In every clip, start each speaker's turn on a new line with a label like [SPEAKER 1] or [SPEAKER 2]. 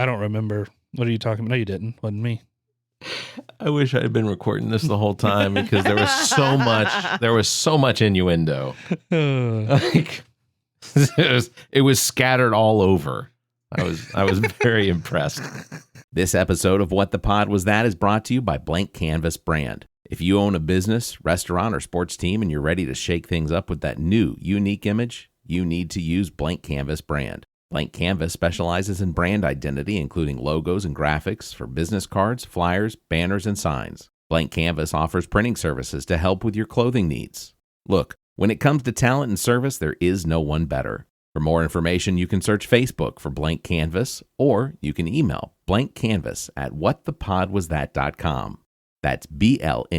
[SPEAKER 1] I don't remember. What are you talking about? No, you didn't. Wasn't me.
[SPEAKER 2] I wish I had been recording this the whole time because there was so much innuendo. Like, it was scattered all over. I was very impressed. This episode of What the Pod Was That is brought to you by BLNK CANVS brand. If you own a business, restaurant, or sports team and you're ready to shake things up with that new, unique image, you need to use BLNK CANVS brand. BLNK CANVS specializes in brand identity, including logos and graphics for business cards, flyers, banners, and signs. BLNK CANVS offers printing services to help with your clothing needs. Look, when it comes to talent and service, there is no one better. For more information, you can search Facebook for BLNK CANVS, or you can email blankcanvas at whatthepodwasthat.com. That's BLNKCANVS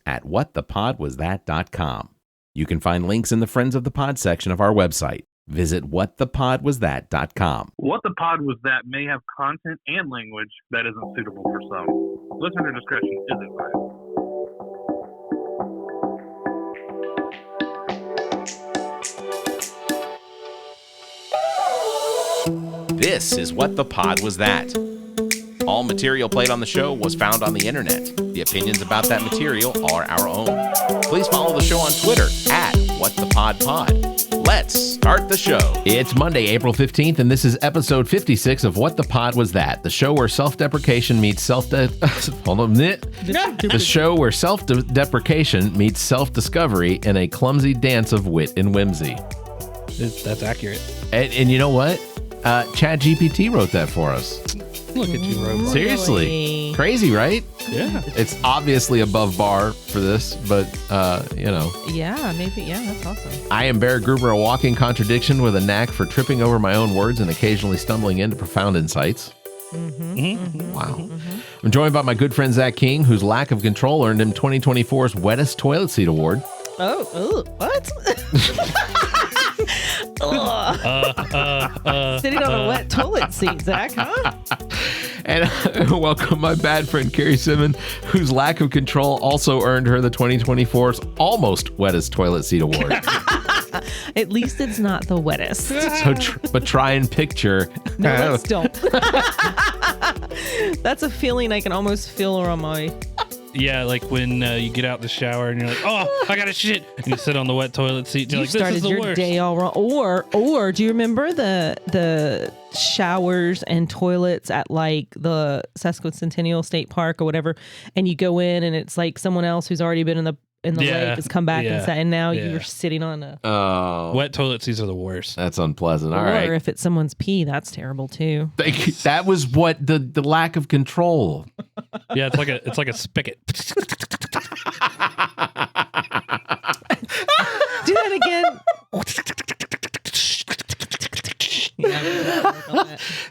[SPEAKER 2] at whatthepodwasthat.com. You can find links in the Friends of the Pod section of our website. Visit whatthepodwasthat.com.
[SPEAKER 3] What the Pod Was That may have content and language that isn't suitable for some. Listener discretion is advised.
[SPEAKER 2] This is What the Pod Was That. All material played on the show was found on the internet. The opinions about that material are our own. Please follow the show on Twitter at WhatThePodPod. Let's start the show. It's Monday, April 15th, and this is episode 56 of What the Pod Was That, the show where self-deprecation meets the show where self-deprecation meets self-discovery in a clumsy dance of wit and whimsy.
[SPEAKER 1] That's accurate.
[SPEAKER 2] And you know what? ChatGPT wrote that for us.
[SPEAKER 1] Look at you, robot.
[SPEAKER 2] Seriously. Crazy, right?
[SPEAKER 1] Yeah.
[SPEAKER 2] It's obviously above bar for this, but,
[SPEAKER 4] Yeah, maybe. Yeah, that's awesome.
[SPEAKER 2] I am Barrett Gruber, a walking contradiction with a knack for tripping over my own words and occasionally stumbling into profound insights. Wow. I'm joined by my good friend Zach King, whose lack of control earned him 2024's Wettest Toilet Seat Award.
[SPEAKER 4] Oh, what? Sitting on a wet toilet seat, Zach, huh?
[SPEAKER 2] And welcome my bad friend Cari Simmons, whose lack of control also earned her the 2024's Almost Wettest Toilet Seat Award.
[SPEAKER 4] At least it's not the wettest.
[SPEAKER 2] But try and picture.
[SPEAKER 4] No, let's don't. That's a feeling I can almost feel on my...
[SPEAKER 1] Yeah, like when you get out the shower and you're like, oh, I got to shit. And you sit on the wet toilet seat. You're
[SPEAKER 4] You
[SPEAKER 1] like, this
[SPEAKER 4] started
[SPEAKER 1] is the
[SPEAKER 4] your
[SPEAKER 1] worst.
[SPEAKER 4] day all wrong. Or do you remember the showers and toilets at like the Sesquicentennial State Park or whatever, and you go in and it's like someone else who's already been in the lake has come back and sat, and now you're sitting on a
[SPEAKER 1] wet toilet seats are the worst.
[SPEAKER 2] That's unpleasant. All
[SPEAKER 4] or
[SPEAKER 2] right.
[SPEAKER 4] if it's someone's pee, that's terrible too.
[SPEAKER 2] That was what the lack of control.
[SPEAKER 1] Yeah, it's like a spigot.
[SPEAKER 4] Do that again.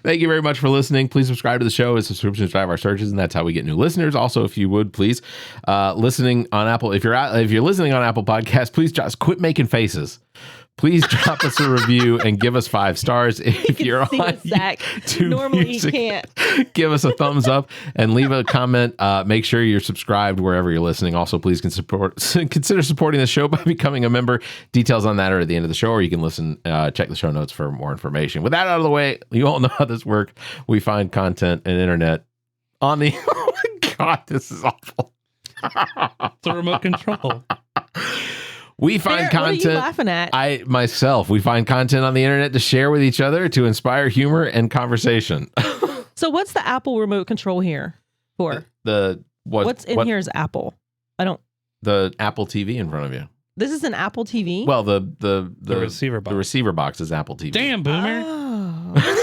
[SPEAKER 2] Thank you very much for listening. Please subscribe to the show as subscriptions drive our searches, and that's how we get new listeners. Also, if you would please, listening on Apple, if you're listening on Apple Podcasts, please just quit making faces. Please drop us a review and give us 5 stars. If you're on YouTube
[SPEAKER 4] normally
[SPEAKER 2] Music,
[SPEAKER 4] he can't.
[SPEAKER 2] give us a thumbs up and leave a comment. Make sure you're subscribed wherever you're listening. Also, please consider supporting the show by becoming a member. Details on that are at the end of the show, or you can check the show notes for more information. With that out of the way, you all know how this works. We find content and internet on the... Oh my God, this is awful.
[SPEAKER 1] It's a remote control.
[SPEAKER 2] We find content.
[SPEAKER 4] What are you laughing at?
[SPEAKER 2] We find content on the internet to share with each other to inspire humor and conversation.
[SPEAKER 4] So what's the Apple remote control here for? What's in here is Apple.
[SPEAKER 2] The Apple TV in front of you.
[SPEAKER 4] This is an Apple TV?
[SPEAKER 2] Well, the
[SPEAKER 1] receiver box.
[SPEAKER 2] The receiver box is Apple TV.
[SPEAKER 1] Damn, boomer.
[SPEAKER 4] Oh.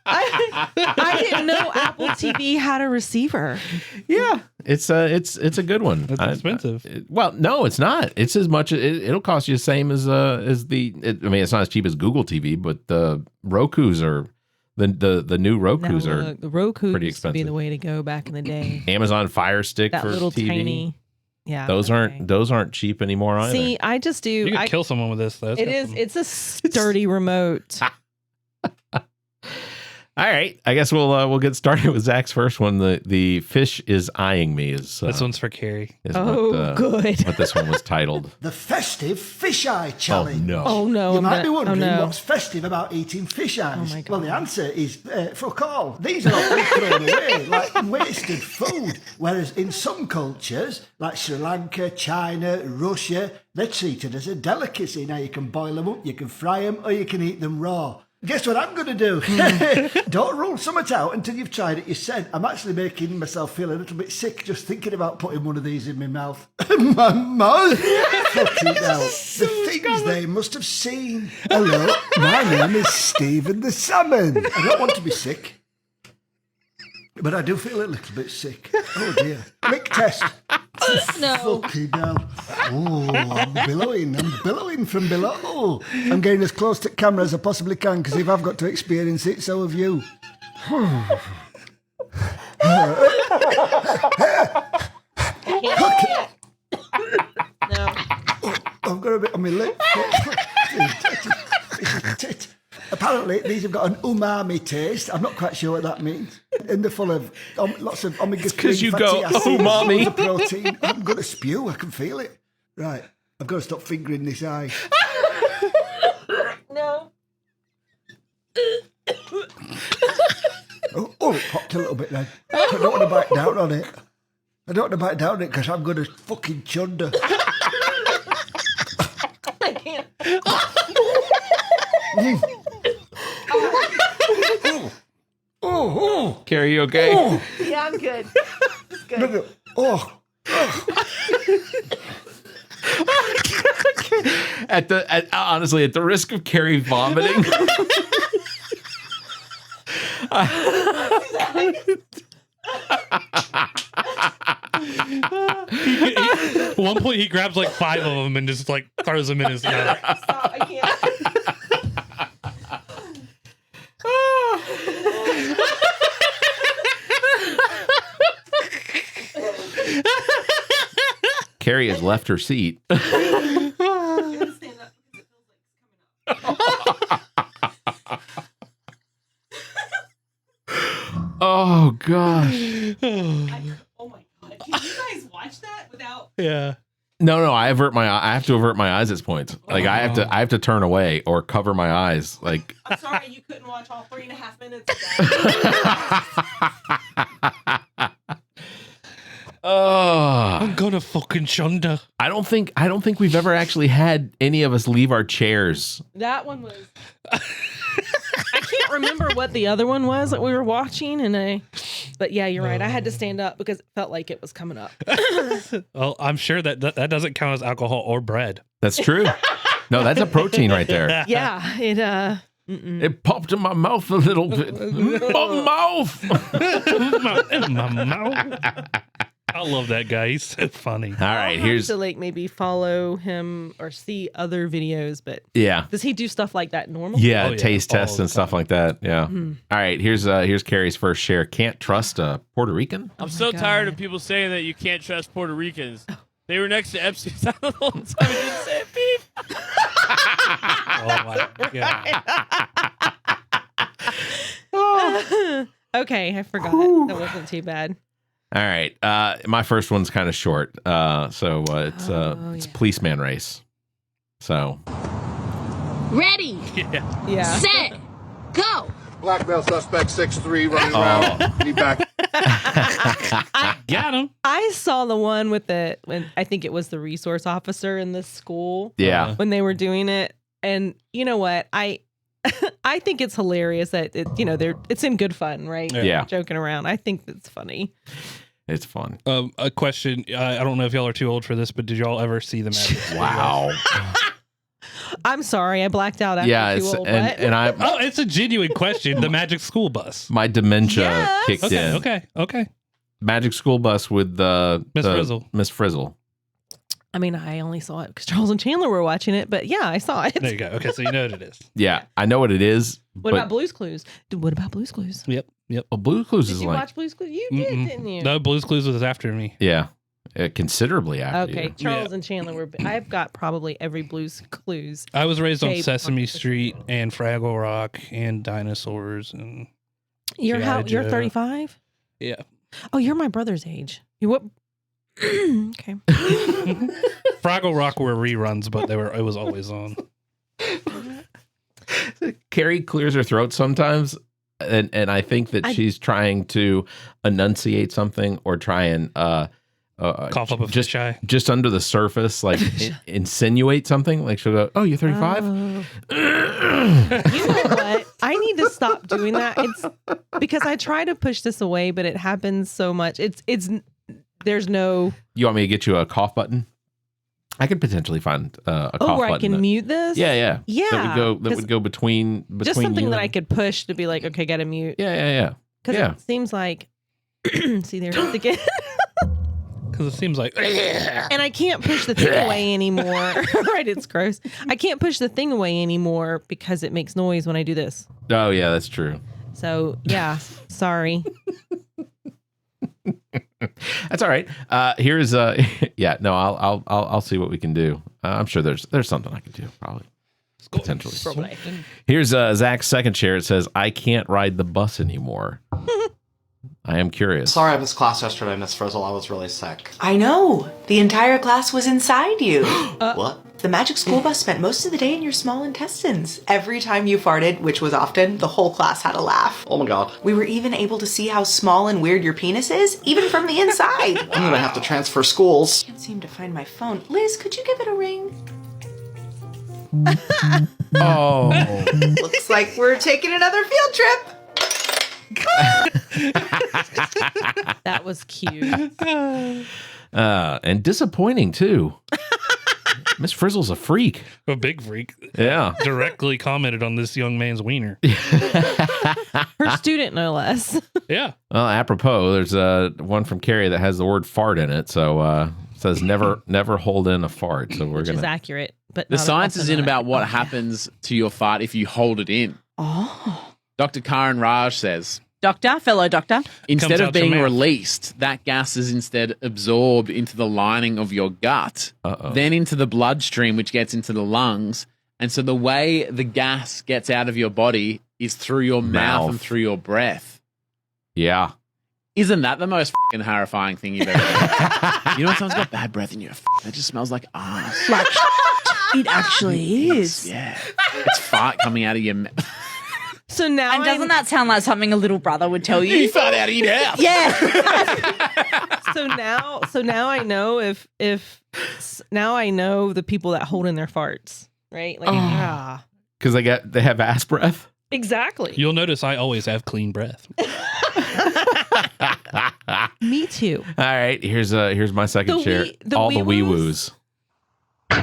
[SPEAKER 4] I didn't know Apple TV had a receiver.
[SPEAKER 2] Yeah, it's a good one.
[SPEAKER 1] It's expensive.
[SPEAKER 2] No, it's not. It's as much. It'll cost you the same as the. It's not as cheap as Google TV, but the Roku's are the new Roku's are
[SPEAKER 4] the Roku
[SPEAKER 2] pretty
[SPEAKER 4] used to be
[SPEAKER 2] expensive.
[SPEAKER 4] the way to go back in the day.
[SPEAKER 2] Amazon Fire Stick
[SPEAKER 4] That
[SPEAKER 2] for
[SPEAKER 4] little
[SPEAKER 2] TV.
[SPEAKER 4] tiny. Yeah,
[SPEAKER 2] those aren't cheap anymore either.
[SPEAKER 4] See, I just do.
[SPEAKER 1] You could kill someone with this, though.
[SPEAKER 4] It's a sturdy remote.
[SPEAKER 2] All right, I guess we'll get started with Zach's first one. The fish is eyeing me. Is
[SPEAKER 1] This one's for Cari.
[SPEAKER 4] Good.
[SPEAKER 2] What this one was titled?
[SPEAKER 5] The festive fish eye challenge.
[SPEAKER 2] no.
[SPEAKER 4] Oh no!
[SPEAKER 5] You
[SPEAKER 4] I'm
[SPEAKER 5] might
[SPEAKER 4] not-
[SPEAKER 5] be wondering
[SPEAKER 4] oh, no.
[SPEAKER 5] what's festive about eating fish eyes.
[SPEAKER 4] my God.
[SPEAKER 5] Well, the answer is fuck all. These are often thrown away like wasted food. Whereas in some cultures, like Sri Lanka, China, Russia, they're treated as a delicacy. Now you can boil them up, you can fry them, or you can eat them raw. Guess what I'm going to do? Don't rule something out until you've tried it. You said I'm actually making myself feel a little bit sick just thinking about putting one of these in my mouth. My mouth? Fucking hell. The things they must have seen. Hello, my name is Stephen the Salmon. I don't want to be sick, but I do feel a little bit sick. Oh dear. Lick test.
[SPEAKER 4] No.
[SPEAKER 5] Fucking hell. Oh, I'm billowing from below. I'm getting as close to camera as I possibly can because if I've got to experience it, so have you.
[SPEAKER 4] No.
[SPEAKER 5] I've got a bit on my lip. Apparently, these have got an umami taste. I'm not quite sure what that means. And they're full of lots of omega-3
[SPEAKER 2] 'cause you
[SPEAKER 5] fatty
[SPEAKER 2] go,
[SPEAKER 5] acids,
[SPEAKER 2] umami.
[SPEAKER 5] loads of protein. I'm going to spew. I can feel it. Right. I've got to stop fingering this eye.
[SPEAKER 4] No.
[SPEAKER 5] Oh, it popped a little bit then. I don't want to bite down on it. I don't want to bite down on it because I'm going to fucking chunder.
[SPEAKER 4] I can't.
[SPEAKER 2] Cari, you okay?
[SPEAKER 4] Yeah, I'm good.
[SPEAKER 5] No. Oh.
[SPEAKER 2] Honestly, at the risk of Cari vomiting.
[SPEAKER 1] At one point, he grabs like 5 of them and just like throws them in his mouth.
[SPEAKER 4] Stop, I can't.
[SPEAKER 2] Cari has left her seat. Oh gosh.
[SPEAKER 4] Oh my god! Can you guys watch that without?
[SPEAKER 1] Yeah.
[SPEAKER 2] No, I have to avert my eyes at points. Like I have to turn away or cover my eyes. Like
[SPEAKER 4] I'm sorry you couldn't watch all 3.5 minutes of that.
[SPEAKER 1] I'm gonna fucking chunder.
[SPEAKER 2] I don't think we've ever actually had any of us leave our chairs.
[SPEAKER 4] That one was. I can't remember what the other one was that we were watching, but yeah, you're right. I had to stand up because it felt like it was coming up.
[SPEAKER 1] Well, I'm sure that doesn't count as alcohol or bread.
[SPEAKER 2] That's true. No, that's a protein right there.
[SPEAKER 4] Yeah,
[SPEAKER 2] It popped in my mouth a little bit. My mouth.
[SPEAKER 1] My mouth. I love that guy. He's so funny.
[SPEAKER 2] All right, here's
[SPEAKER 4] to like maybe follow him or see other videos, but
[SPEAKER 2] yeah.
[SPEAKER 4] does he do stuff like that normally?
[SPEAKER 2] Yeah,
[SPEAKER 1] Oh, yeah,
[SPEAKER 2] taste
[SPEAKER 1] all
[SPEAKER 2] tests
[SPEAKER 1] the
[SPEAKER 2] and stuff like that. Yeah. All right, here's Cari's first share. Can't trust a Puerto Rican.
[SPEAKER 6] I'm so tired of people saying that you can't trust Puerto Ricans. They were next to Epstein's Island the whole time and didn't say a peep.
[SPEAKER 1] Oh my god.
[SPEAKER 4] Okay, I forgot. That wasn't too bad.
[SPEAKER 2] All right, my first one's kind of short. It's policeman race. So
[SPEAKER 7] Ready,
[SPEAKER 4] Yeah.
[SPEAKER 7] set, go.
[SPEAKER 8] Black male suspect 6'3", running around. Need back.
[SPEAKER 1] Got him.
[SPEAKER 4] I saw the one with when I think it was the resource officer in the school.
[SPEAKER 2] yeah,
[SPEAKER 4] When they were doing it, and you know what, I think it's hilarious that it's in good fun, right?
[SPEAKER 2] Yeah.
[SPEAKER 4] Joking around. I think it's funny.
[SPEAKER 2] it's fun.
[SPEAKER 1] A question. I don't know if y'all are too old for this, but did y'all ever see the Magic?
[SPEAKER 2] Wow.
[SPEAKER 4] I'm sorry, I blacked out after
[SPEAKER 2] Yeah,
[SPEAKER 4] too
[SPEAKER 2] it's
[SPEAKER 4] old.
[SPEAKER 2] and I
[SPEAKER 1] Oh, it's a genuine question. The Magic School Bus.
[SPEAKER 2] my dementia
[SPEAKER 4] Yes.
[SPEAKER 2] kicked in.
[SPEAKER 1] Okay.
[SPEAKER 2] Magic School Bus with
[SPEAKER 1] Miss Frizzle.
[SPEAKER 2] Miss Frizzle.
[SPEAKER 4] I mean, I only saw it because Charles and Chandler were watching it, but yeah, I saw it.
[SPEAKER 1] There you go. Okay, so you know what it is.
[SPEAKER 2] Yeah, I know what it is.
[SPEAKER 4] What
[SPEAKER 2] but
[SPEAKER 4] about Blue's Clues? What about Blue's Clues?
[SPEAKER 1] Yep.
[SPEAKER 2] well, Blue's Clues
[SPEAKER 4] Did
[SPEAKER 2] is
[SPEAKER 4] you
[SPEAKER 2] like
[SPEAKER 4] watch Blue's Clues? You did, didn't you?
[SPEAKER 1] No, Blue's Clues was after me.
[SPEAKER 2] yeah, considerably after
[SPEAKER 4] Okay,
[SPEAKER 2] you.
[SPEAKER 4] Charles and Chandler were. I've got probably every Blue's Clues.
[SPEAKER 1] I was raised on
[SPEAKER 4] Tape.
[SPEAKER 1] Sesame Street and Fraggle Rock and dinosaurs and
[SPEAKER 4] You're
[SPEAKER 1] G.I.
[SPEAKER 4] how? You're
[SPEAKER 1] Joe.
[SPEAKER 4] 35.
[SPEAKER 1] Yeah.
[SPEAKER 4] Oh, you're my brother's age. You what? Okay.
[SPEAKER 1] Fraggle Rock were reruns, but it was always on.
[SPEAKER 2] Cari clears her throat sometimes, and I think that she's trying to enunciate something or try and
[SPEAKER 1] Cough up a
[SPEAKER 2] just under the surface, like insinuate something. Like she'll go, "Oh, you're 35."
[SPEAKER 4] You know what? I need to stop doing that. It's because I try to push this away, but it happens so much. It's there's no.
[SPEAKER 2] You want me to get you a cough button? I could potentially find a cough
[SPEAKER 4] where
[SPEAKER 2] button.
[SPEAKER 4] I can mute this.
[SPEAKER 2] Yeah.
[SPEAKER 4] Yeah.
[SPEAKER 2] That would go between
[SPEAKER 4] just something
[SPEAKER 2] you
[SPEAKER 4] that
[SPEAKER 2] and-
[SPEAKER 4] I could push to be like, okay, gotta mute.
[SPEAKER 2] Yeah.
[SPEAKER 4] Because it seems like, see, there's it again.
[SPEAKER 1] Because it seems like,
[SPEAKER 4] and I can't push the thing away anymore. Right? It's gross. I can't push the thing away anymore because it makes noise when I do this.
[SPEAKER 2] Oh yeah, that's true.
[SPEAKER 4] So yeah, sorry.
[SPEAKER 2] That's all right. Here's yeah. No, I'll see what we can do. I'm sure there's something I can do probably. Potentially. Here's Zach's second share. It says, "I can't ride the bus anymore." I am curious.
[SPEAKER 9] Sorry I missed class yesterday, Miss Frizzle. I was really sick.
[SPEAKER 10] I know. The entire class was inside you.
[SPEAKER 9] What?
[SPEAKER 10] The magic school bus spent most of the day in your small intestines. Every time you farted, which was often, the whole class had a laugh.
[SPEAKER 9] Oh my god.
[SPEAKER 10] We were even able to see how small and weird your penis is, even from the inside.
[SPEAKER 9] I'm gonna have to transfer schools.
[SPEAKER 10] I can't seem to find my phone. Liz, could you give it a ring?
[SPEAKER 2] Oh.
[SPEAKER 10] Looks like we're taking another field trip.
[SPEAKER 4] That was cute.
[SPEAKER 2] And disappointing too. Miss Frizzle's a freak.
[SPEAKER 1] a big freak.
[SPEAKER 2] Yeah.
[SPEAKER 1] Directly commented on this young man's wiener.
[SPEAKER 4] Her student, no less.
[SPEAKER 1] Yeah.
[SPEAKER 2] Well, apropos, there's one from Cari that has the word fart in it. So it says never hold in a fart. So
[SPEAKER 4] Which is accurate. But
[SPEAKER 6] The
[SPEAKER 4] not
[SPEAKER 6] science
[SPEAKER 4] also
[SPEAKER 6] is in
[SPEAKER 4] not
[SPEAKER 6] about what
[SPEAKER 4] accurate.
[SPEAKER 6] happens to your fart if you hold it in.
[SPEAKER 10] Oh.
[SPEAKER 6] Dr. Karen Raj says,
[SPEAKER 11] Doctor, fellow doctor.
[SPEAKER 6] instead
[SPEAKER 1] Comes
[SPEAKER 6] of
[SPEAKER 1] out your
[SPEAKER 6] being
[SPEAKER 1] mouth.
[SPEAKER 6] released, that gas is instead absorbed into the lining of your gut, then into the bloodstream, which gets into the lungs. And so the way the gas gets out of your body is through your mouth and through your breath.
[SPEAKER 2] Yeah.
[SPEAKER 6] Isn't that the most fucking horrifying thing you've ever heard? You know when someone's got bad breath in your that just smells like ass.
[SPEAKER 11] Like, it actually is.
[SPEAKER 6] Yeah. It's fart coming out of your mouth.
[SPEAKER 4] So now,
[SPEAKER 11] And doesn't that sound like something a little brother would tell you?
[SPEAKER 6] You fart out of your house.
[SPEAKER 11] Yeah.
[SPEAKER 4] so now I know if now I know the people that hold in their farts, right? Like,
[SPEAKER 2] Because they have ass breath.
[SPEAKER 4] exactly.
[SPEAKER 1] You'll notice I always have clean breath.
[SPEAKER 4] Me too.
[SPEAKER 2] All right, here's my second
[SPEAKER 4] The
[SPEAKER 2] share.
[SPEAKER 4] wee- the
[SPEAKER 2] All the wee
[SPEAKER 4] wee-woos?
[SPEAKER 2] woos.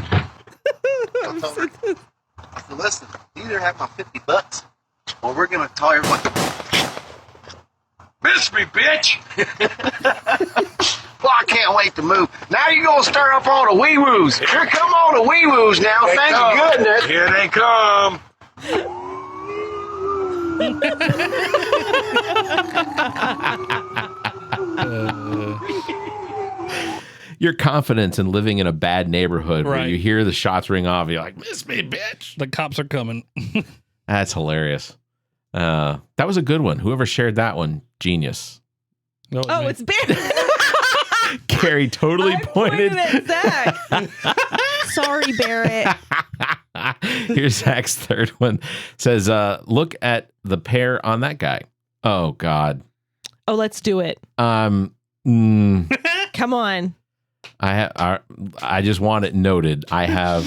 [SPEAKER 8] Listen, you either have my $50 or we're gonna tell everyone. Miss me, bitch! Well, I can't wait to move. Now you're gonna stir up all the wee-woos. Here come all the wee-woos now, thank goodness. Here they come.
[SPEAKER 2] Your confidence in living in a bad neighborhood where
[SPEAKER 1] Right.
[SPEAKER 2] you hear the shots ring off, you're like, "Miss me, bitch."
[SPEAKER 1] The cops are coming.
[SPEAKER 2] That's hilarious. That was a good one. Whoever shared that one, genius.
[SPEAKER 1] That was
[SPEAKER 4] Oh,
[SPEAKER 1] me.
[SPEAKER 4] it's Barrett.
[SPEAKER 2] Cari totally
[SPEAKER 4] I
[SPEAKER 2] pointed.
[SPEAKER 4] at Zach. Sorry, Barrett.
[SPEAKER 2] Here's Zach's third one. It says, look at the pair on that guy. Oh God.
[SPEAKER 4] Oh, let's do it.
[SPEAKER 2] Mm,
[SPEAKER 4] Come on.
[SPEAKER 2] I just want it noted. I have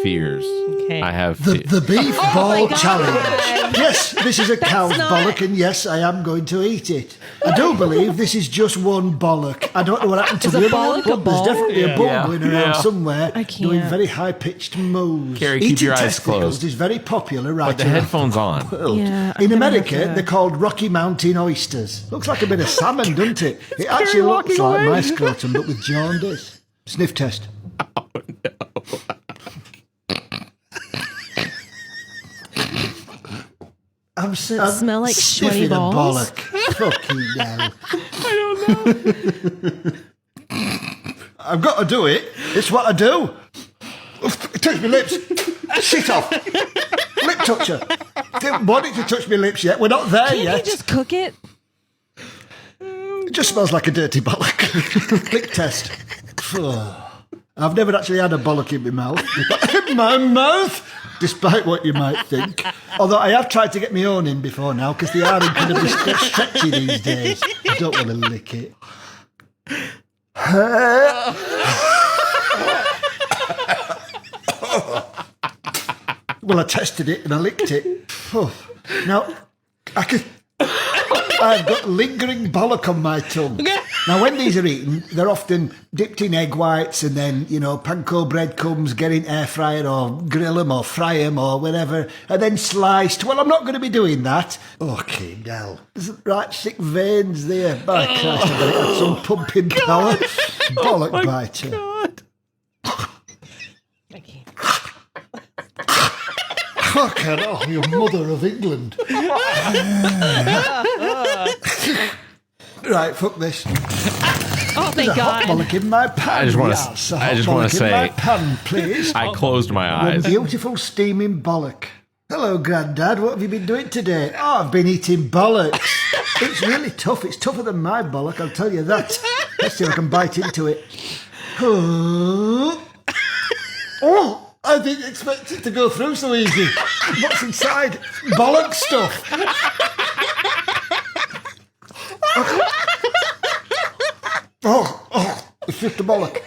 [SPEAKER 2] fears.
[SPEAKER 4] Okay.
[SPEAKER 2] I have
[SPEAKER 5] The beef
[SPEAKER 4] Oh
[SPEAKER 5] ball
[SPEAKER 4] my God.
[SPEAKER 5] challenge. Yes, this is a cow's
[SPEAKER 4] not-
[SPEAKER 5] bollock, and yes, I am going to eat it. I do believe this is just one bollock. I don't know what happened to
[SPEAKER 4] Is
[SPEAKER 5] the
[SPEAKER 4] a
[SPEAKER 5] other one,
[SPEAKER 4] bollock a
[SPEAKER 5] but there's
[SPEAKER 4] ball?
[SPEAKER 5] definitely a ball
[SPEAKER 2] Yeah.
[SPEAKER 5] going around
[SPEAKER 2] Yeah.
[SPEAKER 5] somewhere
[SPEAKER 4] I
[SPEAKER 5] doing
[SPEAKER 4] can't.
[SPEAKER 5] very high-pitched mows.
[SPEAKER 2] Carrie, keep
[SPEAKER 5] Eating
[SPEAKER 2] your eyes
[SPEAKER 5] testicles
[SPEAKER 2] closed.
[SPEAKER 5] is very popular right
[SPEAKER 2] Put the
[SPEAKER 5] around
[SPEAKER 2] headphones on.
[SPEAKER 5] the world.
[SPEAKER 4] Yeah, I'm
[SPEAKER 5] In
[SPEAKER 4] gonna
[SPEAKER 5] America,
[SPEAKER 4] have to-
[SPEAKER 5] they're called Rocky Mountain oysters. Looks like a bit of salmon, doesn't it? It actually
[SPEAKER 4] Scary
[SPEAKER 5] looks
[SPEAKER 4] walking
[SPEAKER 5] like
[SPEAKER 4] away.
[SPEAKER 5] my scrotum, but with jaundice. Sniff test. I'm
[SPEAKER 4] smell like
[SPEAKER 5] sniffing
[SPEAKER 4] sweaty
[SPEAKER 5] a
[SPEAKER 4] balls?
[SPEAKER 5] bollock. Fucking hell. I've got to do it. It's what I do. Touch my lips. Shit off. Lip toucher. didn't want it to touch my lips yet. We're not there
[SPEAKER 4] Can't
[SPEAKER 5] yet.
[SPEAKER 4] you just cook it?
[SPEAKER 5] It just smells like a dirty bollock. Lick test. I've never actually had a bollock in my mouth. In my mouth? Despite what you might think. Although I have tried to get my own in before now, because they are incredibly stretchy these days. I don't want to lick it. Well, I tested it and I licked it. Now, I've got lingering bollock on my tongue. Now, when these are eaten, they're often dipped in egg whites and then, panko breadcrumbs, get in air fryer or grill them or fry them or whatever, and then sliced. Well, I'm not going to be doing that. Okay, now, there's right sick veins there. By Christ, I bet it had some pumping power. Bollock biter.
[SPEAKER 4] God.
[SPEAKER 5] Fucking hell, you mother of England. Right, fuck this.
[SPEAKER 4] Oh, thank
[SPEAKER 5] There's a
[SPEAKER 4] God.
[SPEAKER 5] hot bollock in my pan.
[SPEAKER 2] I just want
[SPEAKER 5] Yes, a
[SPEAKER 2] to.
[SPEAKER 5] hot
[SPEAKER 2] I just want
[SPEAKER 5] bollock
[SPEAKER 2] to
[SPEAKER 5] in my
[SPEAKER 2] say.
[SPEAKER 5] pan, please.
[SPEAKER 2] I closed my
[SPEAKER 5] One
[SPEAKER 2] eyes.
[SPEAKER 5] beautiful steaming bollock. Hello, Grandad. What have you been doing today? Oh, I've been eating bollocks. It's really tough. It's tougher than my bollock, I'll tell you that. Let's see if I can bite into it. Oh, I didn't expect it to go through so easy. What's inside? Bollock stuff. Oh, it's just a bollock.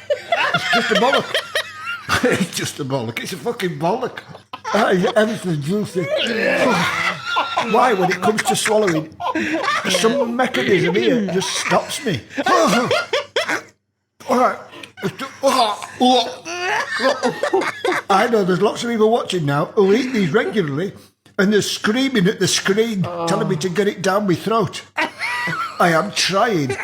[SPEAKER 5] It's just a bollock. It's just a bollock. It's a fucking bollock. Everything's juicy. Why, when it comes to swallowing, some mechanism here just stops me. All right. I know there's lots of people watching now who eat these regularly and they're screaming at the screen, telling me to get it down my throat. I am trying.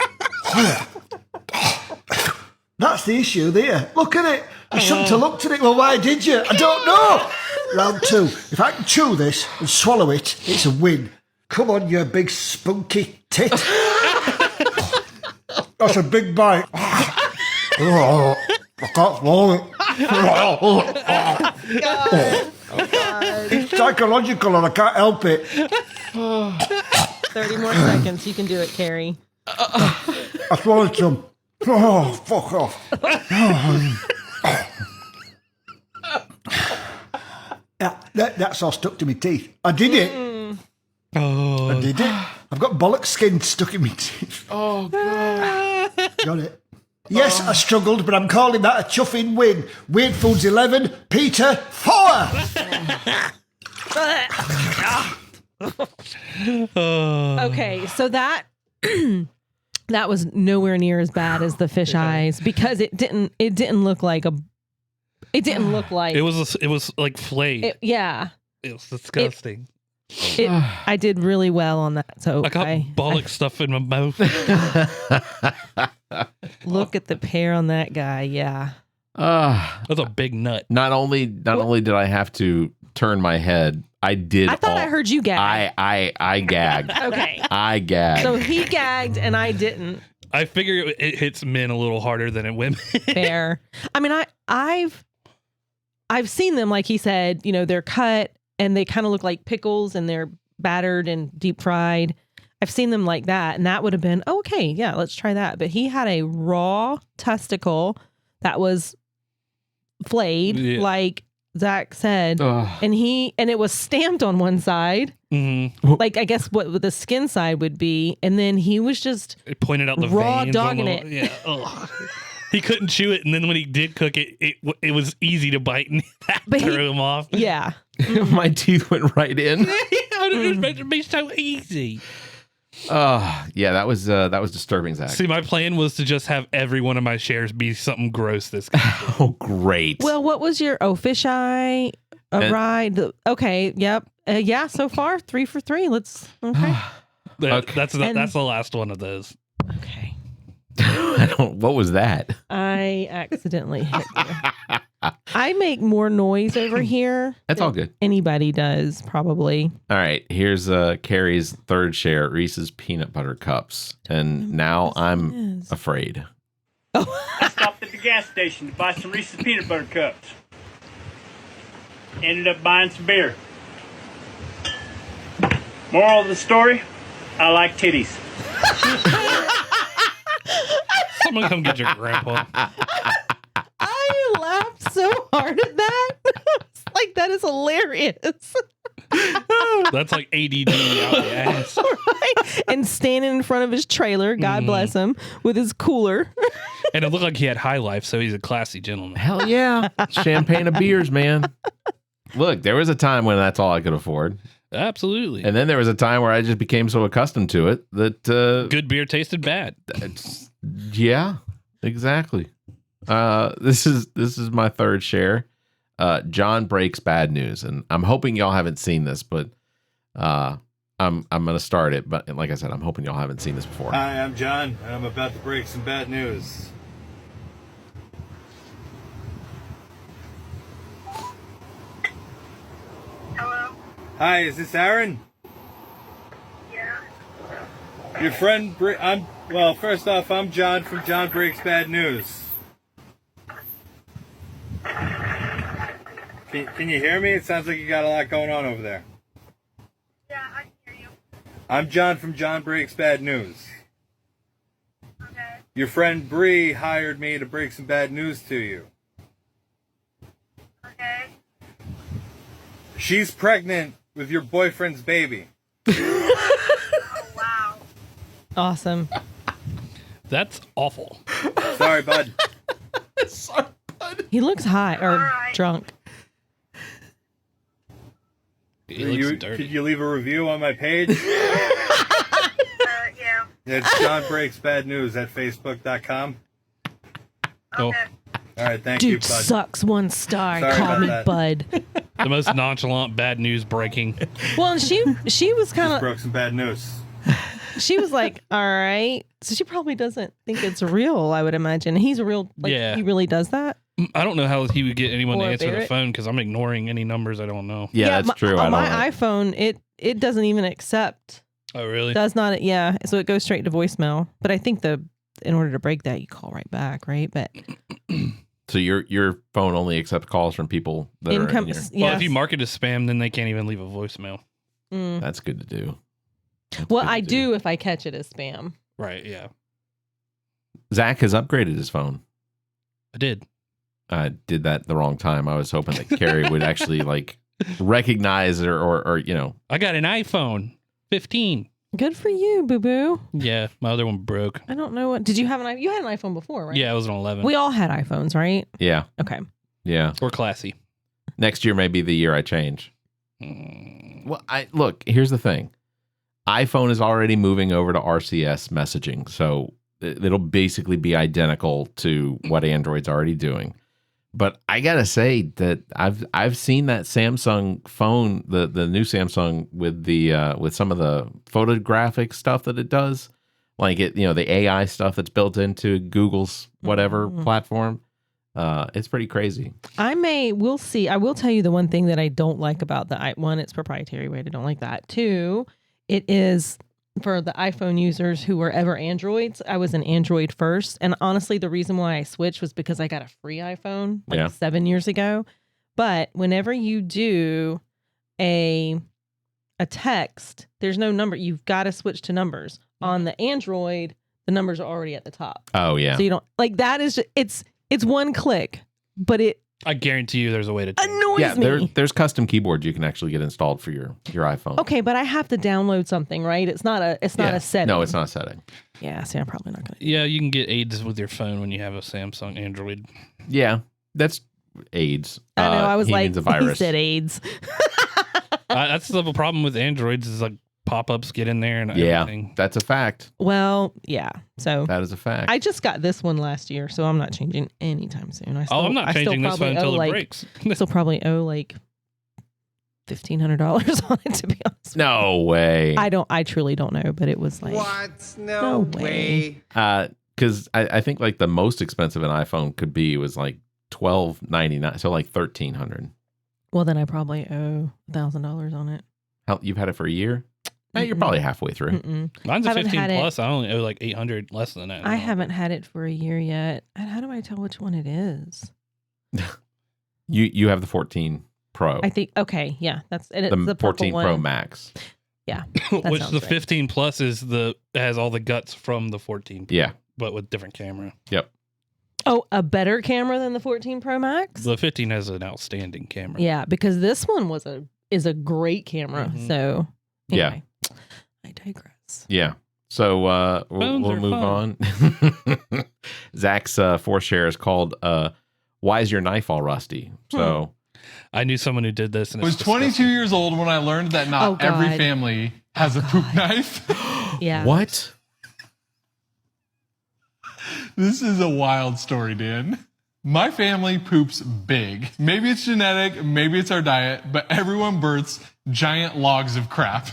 [SPEAKER 5] That's the issue there. Look at it. You shouldn't have looked at it. Well, why did you? I don't know. Round 2. If I can chew this and swallow it, it's a win. Come on, you big spunky tit. That's a big bite. I can't swallow it. It's psychological and I can't help it.
[SPEAKER 4] 30 more seconds. You can do it, Cari.
[SPEAKER 5] I swallowed some. Oh, fuck off. That's all stuck to my teeth. I did it.
[SPEAKER 1] Oh.
[SPEAKER 5] I did it. I've got bollock skin stuck in my teeth.
[SPEAKER 6] Oh, God.
[SPEAKER 5] Got it. Yes, I struggled, but I'm calling that a chuffing win. Weird Foods 11, Peter 4.
[SPEAKER 4] Okay, so that that was nowhere near as bad as the fish eyes because it didn't look like
[SPEAKER 1] It was like flayed.
[SPEAKER 4] Yeah.
[SPEAKER 1] It was disgusting.
[SPEAKER 4] I did really well on that. So
[SPEAKER 1] I got bollock stuff in my mouth.
[SPEAKER 4] Look at the pear on that guy. Yeah.
[SPEAKER 1] That's a big nut.
[SPEAKER 2] Not only did I have to turn my head, I thought
[SPEAKER 4] I heard you gag.
[SPEAKER 2] I gagged.
[SPEAKER 4] Okay.
[SPEAKER 2] I gagged.
[SPEAKER 4] So he gagged and I didn't.
[SPEAKER 1] I figure it hits men a little harder than it women.
[SPEAKER 4] Fair. I mean, I've seen them, like he said, they're cut and they kind of look like pickles and they're battered and deep fried. I've seen them like that, and that would have been, okay, yeah, let's try that. But he had a raw testicle that was flayed, like Zac said, and it was stamped on one side, like I guess what the skin side would be, and then he was just
[SPEAKER 1] it pointed out the
[SPEAKER 4] raw
[SPEAKER 1] veins
[SPEAKER 4] dogging it.
[SPEAKER 1] Yeah. Ugh. He couldn't chew it, and then when he did cook it, it was easy to bite, and that threw him off.
[SPEAKER 4] Yeah.
[SPEAKER 2] My teeth went right in.
[SPEAKER 1] How did it meant to be so easy?
[SPEAKER 2] Yeah, that was disturbing, Zac.
[SPEAKER 1] See, my plan was to just have every one of my shares be something gross this game.
[SPEAKER 2] Oh, great.
[SPEAKER 4] Well, what was your fish eye? Ride. Okay. Yep. Yeah. So far, 3 for 3. Let's. Okay.
[SPEAKER 1] That's the last one of those.
[SPEAKER 4] Okay.
[SPEAKER 2] What was that?
[SPEAKER 4] I accidentally hit you. I make more noise over here.
[SPEAKER 2] That's all good.
[SPEAKER 4] Anybody does, probably.
[SPEAKER 2] All right. Here's Cari's third share, Reese's Peanut Butter Cups. And now I'm afraid.
[SPEAKER 12] I stopped at the gas station to buy some Reese's Peanut Butter Cups. Ended up buying some beer. Moral of the story, I like titties.
[SPEAKER 1] Someone come get your grandpa.
[SPEAKER 4] I laughed so hard at that. It's like, that is hilarious.
[SPEAKER 1] That's like ADD out the ass.
[SPEAKER 4] Right? And standing in front of his trailer, God bless him, with his cooler.
[SPEAKER 1] And it looked like he had high life, so he's a classy gentleman.
[SPEAKER 2] Hell yeah. Champagne and beers, man. Look, there was a time when that's all I could afford.
[SPEAKER 1] Absolutely.
[SPEAKER 2] And then there was a time where I just became so accustomed to it that...
[SPEAKER 1] good beer tasted bad.
[SPEAKER 2] Yeah, exactly. This is my third share. John breaks bad news, and I'm hoping y'all haven't seen this, but I'm gonna start it. But like I said, I'm hoping y'all haven't seen this before.
[SPEAKER 13] Hi, I'm John, and I'm about to break some bad news.
[SPEAKER 14] Hello?
[SPEAKER 13] Hi, is this Aaron?
[SPEAKER 14] Yeah.
[SPEAKER 13] Your friend, first off, I'm John from John Breaks Bad News. Can you hear me? It sounds like you got a lot going on over there.
[SPEAKER 14] Yeah, I can hear you.
[SPEAKER 13] I'm John from John Breaks Bad News.
[SPEAKER 14] Okay.
[SPEAKER 13] Your friend Bree hired me to break some bad news to you.
[SPEAKER 14] Okay.
[SPEAKER 13] She's pregnant with your boyfriend's baby.
[SPEAKER 14] Oh, wow.
[SPEAKER 4] Awesome.
[SPEAKER 1] That's awful.
[SPEAKER 13] Sorry, bud.
[SPEAKER 2] Sorry, bud.
[SPEAKER 4] He looks high or
[SPEAKER 14] right.
[SPEAKER 4] drunk.
[SPEAKER 1] He looks dirty.
[SPEAKER 13] Could you leave a review on my page?
[SPEAKER 14] Yeah.
[SPEAKER 13] It's John Breaks Bad News at Facebook.com.
[SPEAKER 1] Oh,
[SPEAKER 14] Okay.
[SPEAKER 13] All right, thank you,
[SPEAKER 4] Dude
[SPEAKER 13] bud.
[SPEAKER 4] sucks 1 star.
[SPEAKER 13] Sorry
[SPEAKER 4] Call
[SPEAKER 13] about
[SPEAKER 4] me
[SPEAKER 13] that.
[SPEAKER 4] Bud.
[SPEAKER 1] the most nonchalant bad news breaking.
[SPEAKER 4] Well, and she was kind
[SPEAKER 13] Just
[SPEAKER 4] of,
[SPEAKER 13] broke some bad news.
[SPEAKER 4] she was like, all right. So she probably doesn't think it's real, I would imagine. He's a real, like,
[SPEAKER 1] Yeah.
[SPEAKER 4] he really does that.
[SPEAKER 1] I don't know how he would get anyone to
[SPEAKER 4] Or
[SPEAKER 1] answer the
[SPEAKER 4] Barrett.
[SPEAKER 1] phone because I'm ignoring any numbers I don't know.
[SPEAKER 2] Yeah, that's true.
[SPEAKER 4] On
[SPEAKER 2] I
[SPEAKER 4] my
[SPEAKER 2] don't know.
[SPEAKER 4] iPhone, it doesn't even accept.
[SPEAKER 1] Oh, really?
[SPEAKER 4] Does not. Yeah. So it goes straight to voicemail. But I think in order to break that, you call right back, right? But
[SPEAKER 2] So your phone only accepts calls from people that are in your...
[SPEAKER 1] Well, if you mark it as spam, then they can't even leave a voicemail.
[SPEAKER 2] That's good to do.
[SPEAKER 4] Well, I do if I catch it as spam.
[SPEAKER 1] Right, yeah.
[SPEAKER 2] Zach has upgraded his phone.
[SPEAKER 1] I did.
[SPEAKER 2] I did that the wrong time. I was hoping that Cari would actually like recognize or you know.
[SPEAKER 1] I got an iPhone 15.
[SPEAKER 4] Good for you, boo boo.
[SPEAKER 1] Yeah, my other one broke.
[SPEAKER 4] I don't know what. Did you have an iPhone? You had an iPhone before, right?
[SPEAKER 1] Yeah, it was an 11.
[SPEAKER 4] We all had iPhones, right?
[SPEAKER 2] Yeah.
[SPEAKER 4] Okay.
[SPEAKER 2] Yeah.
[SPEAKER 1] We're classy.
[SPEAKER 2] Next year may be the year I change. Well, look, here's the thing. iPhone is already moving over to RCS messaging, so it'll basically be identical to what Android's already doing. But I gotta say that I've seen that Samsung phone, the new Samsung with the with some of the photographic stuff that it does, like it, you know, the AI stuff that's built into Google's whatever platform. It's pretty crazy.
[SPEAKER 4] We'll see. I will tell you the one thing that I don't like about the one, it's proprietary, right? I don't like that. 2, it is for the iPhone users who were ever Androids. I was an Android first. And honestly, the reason why I switched was because I got a free iPhone 7 years ago. But whenever you do a text, there's no number. You've got to switch to numbers. On the Android, the numbers are already at the top.
[SPEAKER 2] Oh, yeah.
[SPEAKER 4] So you don't, like, that is just, it's one click, but it
[SPEAKER 1] I guarantee you there's a way to change.
[SPEAKER 4] annoys me.
[SPEAKER 2] There's custom keyboards you can actually get installed for your iPhone.
[SPEAKER 4] Okay, but I have to download something, right? It's not a setting.
[SPEAKER 2] No, it's not a setting.
[SPEAKER 4] Yeah, see, I'm probably not gonna.
[SPEAKER 1] Yeah, you can get aids with your phone when you have a Samsung Android.
[SPEAKER 2] Yeah, that's AIDS.
[SPEAKER 4] I know. I was
[SPEAKER 2] he
[SPEAKER 4] like,
[SPEAKER 2] means a virus.
[SPEAKER 4] he said AIDS.
[SPEAKER 1] That's the problem with Androids is like pop-ups get in there and everything.
[SPEAKER 2] That's a fact.
[SPEAKER 4] Well, yeah. So
[SPEAKER 2] that is a fact.
[SPEAKER 4] I just got this one last year, so I'm not changing anytime soon.
[SPEAKER 1] I'm not changing this one until it breaks.
[SPEAKER 4] Still probably owe like $1,500 on it, to be honest.
[SPEAKER 2] No way.
[SPEAKER 4] I truly don't know, but it was like
[SPEAKER 15] What? No way.
[SPEAKER 2] Because I think like the most expensive an iPhone could be was like $1,299, so like $1,300.
[SPEAKER 4] Well, then I probably owe $1,000 on it.
[SPEAKER 2] How you've had it for a year? You're probably halfway through.
[SPEAKER 1] Mine's a 15 plus. I only owe like 800 less than that.
[SPEAKER 4] I haven't had it for a year yet. And how do I tell which one it is?
[SPEAKER 2] You have the 14 Pro.
[SPEAKER 4] I think, okay, yeah, that's and it's
[SPEAKER 2] the
[SPEAKER 4] the purple
[SPEAKER 2] 14
[SPEAKER 4] one.
[SPEAKER 2] Pro Max.
[SPEAKER 4] Yeah.
[SPEAKER 1] Which the 15 Plus has all the guts from the 14 Pro,
[SPEAKER 2] Yeah.
[SPEAKER 1] but with different camera.
[SPEAKER 2] Yep.
[SPEAKER 4] Oh, a better camera than the 14 Pro Max?
[SPEAKER 1] The 15 has an outstanding camera.
[SPEAKER 4] Yeah, because this one is a great camera. So anyway, I digress.
[SPEAKER 2] Yeah. So we'll move on. Zach's fourth share is called "Why Is Your Knife All Rusty?" So
[SPEAKER 1] I knew someone who did this. And
[SPEAKER 16] I was 22 years old when I learned that not every family has a poop knife.
[SPEAKER 4] Yeah.
[SPEAKER 2] What?
[SPEAKER 16] This is a wild story, Dan. My family poops big. Maybe it's genetic, maybe it's our diet, but everyone births giant logs of crap.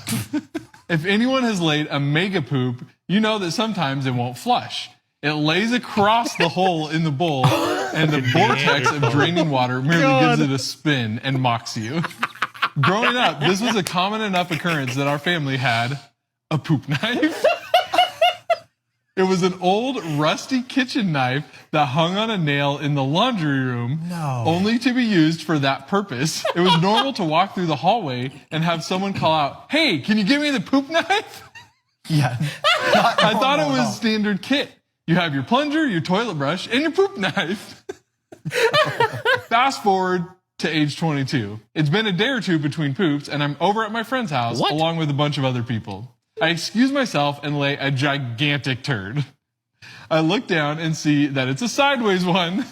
[SPEAKER 16] If anyone has laid a mega poop, you know that sometimes it won't flush. It lays across the hole in the bowl, and the vortex of draining water merely gives it a spin and mocks you. Growing up, this was a common enough occurrence that our family had a poop knife. It was an old, rusty kitchen knife that hung on a nail in the laundry room, only to be used for that purpose. It was normal to walk through the hallway and have someone call out, "Hey, can you give me the poop knife?"
[SPEAKER 17] Yeah.
[SPEAKER 16] I thought it was standard kit. You have your plunger, your toilet brush, and your poop knife. Fast forward to age 22. It's been a day or two between poops, and I'm over at my friend's house along with a bunch of other people. I excuse myself and lay a gigantic turd. I look down and see that it's a sideways one.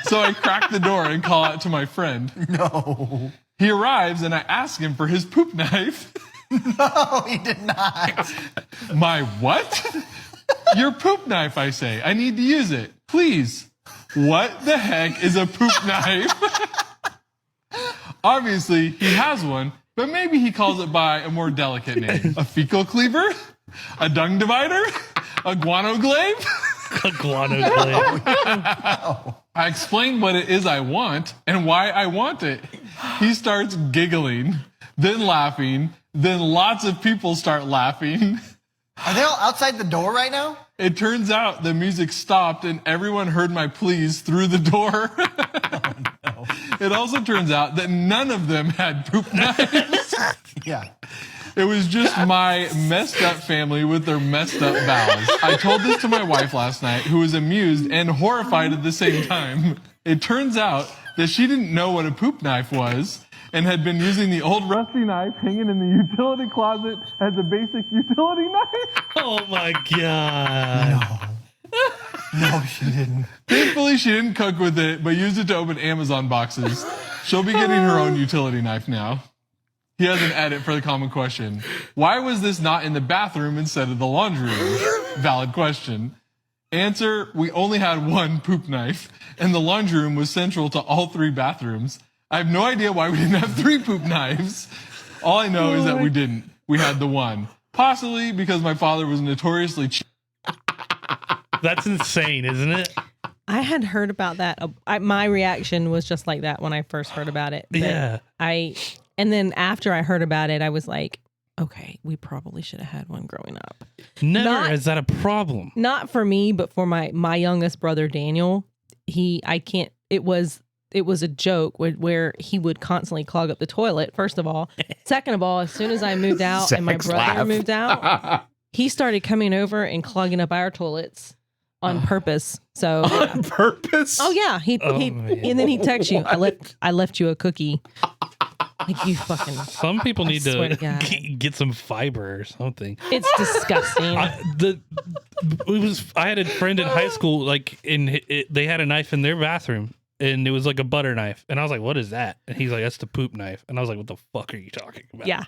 [SPEAKER 16] So I crack the door and call out to my friend.
[SPEAKER 17] No.
[SPEAKER 16] He arrives and I ask him for his poop knife.
[SPEAKER 17] No, he did not.
[SPEAKER 16] My what? Your poop knife, I say. I need to use it. Please. What the heck is a poop knife? Obviously, he has one, but maybe he calls it by a more delicate name. A fecal cleaver? A dung divider? A guano glaive?
[SPEAKER 1] A guano glaive.
[SPEAKER 16] I explain what it is I want and why I want it. He starts giggling, then laughing, then lots of people start laughing.
[SPEAKER 17] Are they all outside the door right now?
[SPEAKER 16] It turns out the music stopped and everyone heard my pleas through the door. Oh, no. It also turns out that none of them had poop knives.
[SPEAKER 17] Yeah.
[SPEAKER 16] It was just my messed up family with their messed up bowels. I told this to my wife last night, who was amused and horrified at the same time. It turns out that she didn't know what a poop knife was and had been using the old rusty knife hanging in the utility closet as a basic utility knife.
[SPEAKER 1] Oh my God.
[SPEAKER 17] No, she didn't.
[SPEAKER 16] Thankfully, she didn't cook with it, but used it to open Amazon boxes. She'll be getting her own utility knife now. He has an edit for the common question. Why was this not in the bathroom instead of the laundry room? Valid question. Answer, we only had one poop knife, and the laundry room was central to all three bathrooms. I have no idea why we didn't have three poop knives. All I know is that we didn't. We had the one. Possibly because my father was notoriously cheap.
[SPEAKER 1] That's insane, isn't it?
[SPEAKER 4] I had heard about that. My reaction was just like that when I first heard about it. But
[SPEAKER 1] Yeah.
[SPEAKER 4] And then after I heard about it, I was like, okay, we probably should have had one growing up.
[SPEAKER 1] Never is that a problem.
[SPEAKER 4] Not for me, but for my youngest brother, Daniel. It was a joke where he would constantly clog up the toilet, first of all. Second of all, as soon as I moved out and my brother moved out, he started coming over and clogging up our toilets on purpose. So
[SPEAKER 2] on purpose?
[SPEAKER 4] Oh yeah. And then he texts you, I left you a cookie. Like, you fucking.
[SPEAKER 1] Some people need
[SPEAKER 4] swear to
[SPEAKER 1] to
[SPEAKER 4] God.
[SPEAKER 1] get some fiber or something.
[SPEAKER 4] It's disgusting.
[SPEAKER 1] I had a friend in high school, like they had a knife in their bathroom, and it was like a butter knife, and I was like, "What is that?" And he's like, "That's the poop knife," and I was like, "What the fuck are you talking about?"
[SPEAKER 4] Yeah,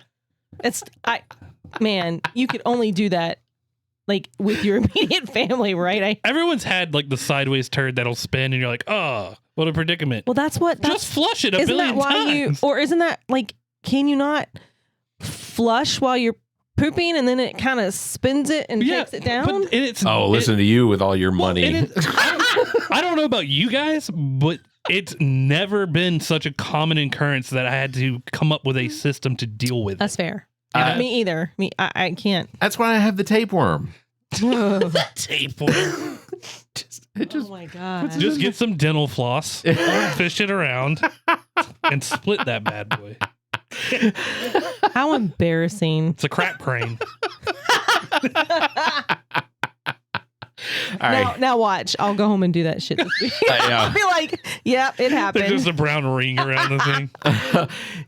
[SPEAKER 4] man, you could only do that like with your immediate family, right?
[SPEAKER 1] Everyone's had like the sideways turd that'll spin, and you're like, "Oh, what a predicament."
[SPEAKER 4] Well, just
[SPEAKER 1] flush it a
[SPEAKER 4] isn't
[SPEAKER 1] billion
[SPEAKER 4] that why
[SPEAKER 1] times.
[SPEAKER 4] Isn't that like, can you not flush while you're pooping and then it kind of spins it and takes it down?
[SPEAKER 2] Listen to you with all your money.
[SPEAKER 1] I don't know about you guys, but it's never been such a common occurrence that I had to come up with a system to deal with.
[SPEAKER 4] That's fair. Me either. I can't.
[SPEAKER 2] That's why I have the tapeworm.
[SPEAKER 1] Tapeworm.
[SPEAKER 4] Oh my God.
[SPEAKER 1] Just get some dental floss, fish it around, and split that bad boy.
[SPEAKER 4] How embarrassing.
[SPEAKER 1] It's a crap crane.
[SPEAKER 2] All right.
[SPEAKER 4] Now watch. I'll go home and do that shit this week. I'll be like, yep, it happened.
[SPEAKER 1] There's just a brown ring around the thing.